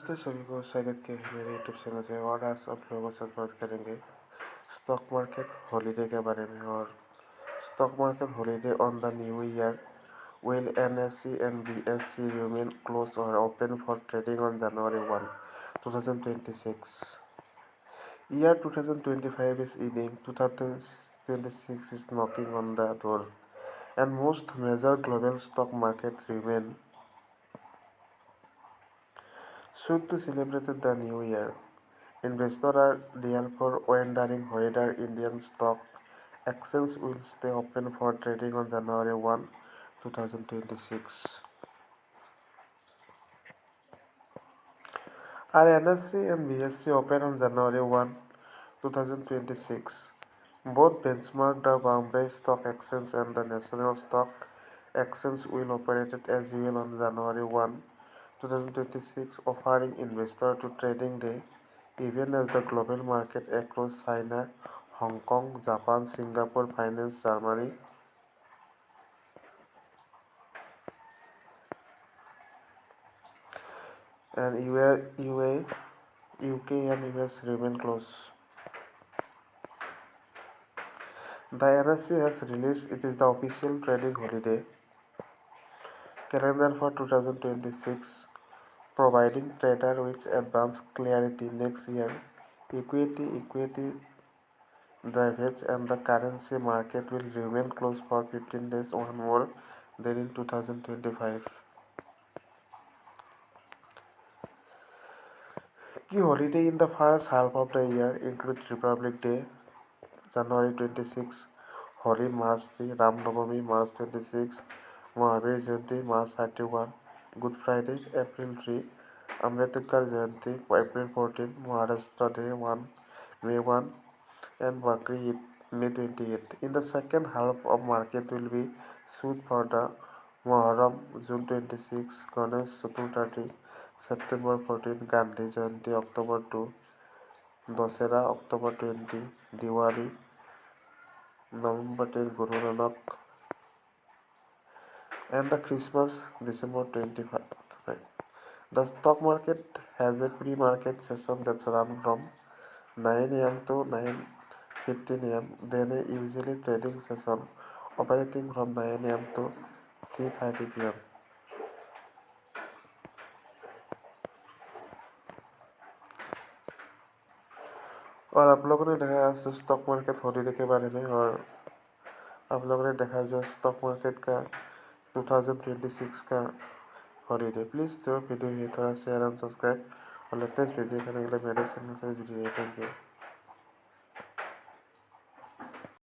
नमस्ते सभी को, स्वागत है मेरे यूट्यूब चैनल से। और आज आप लोगों के साथ बात करेंगे स्टॉक मार्केट हॉलीडे के बारे में। और stock market holiday on the new year will NSE and BSE remain closed or open for trading on January 1, 2026. Year 2025 is ending, 2026 is knocking on the door, and most major global stock market remain should to celebrate the new year. Investors are therefore wondering whether Indian stock exchange will stay open for trading on January 1, 2026. Are NSE and BSE open on January 1, 2026? Both benchmark the Bombay Stock Exchange and the National Stock Exchange will operate as usual on January 1, 2026, offering investors to trading day, even as the global market across China, Hong Kong, Japan, Singapore, Finance, Germany, and UK and US remain closed. The NSE has released it is the official trading holiday calendar for 2026, providing traders with advanced clarity next year. Equity derivatives and the currency market will remain closed for 15 days, one more than in 2025. Key holiday in the first half of the year include Republic Day, January 26, Holi March 3, Ram Navami March 26, Mahavir Jayanti March 31, Good Friday April 3, Ambedkar Jayanti April 14, Maharashtra Day 1, May 1, and Bakri Eid May 28. In the second half of market will be suit for the Muharram June 26, Ganesh Chaturthi September 14, Gandhi Jayanti October 2, Dasera October 20, Diwali November 10, Guru Nanak, and the Christmas December 25. The stock market has a pre-market session that's run from 9 a.m. to 9:15 a.m. Then a usually trading session operating from 9 a.m. to 3:30 p.m. और आप लोगों ने देखा आज stock market holiday के बारे में। और आप लोगों ने देखा जो स्टॉक मार्केट का 2026 का हॉलीडे। प्लीज़ जो वीडियो है थोड़ा शेयर एंड सब्सक्राइब और लेटेस्ट वीडियो करने के लिए मेरे चैनल से जुड़िए। Thank you.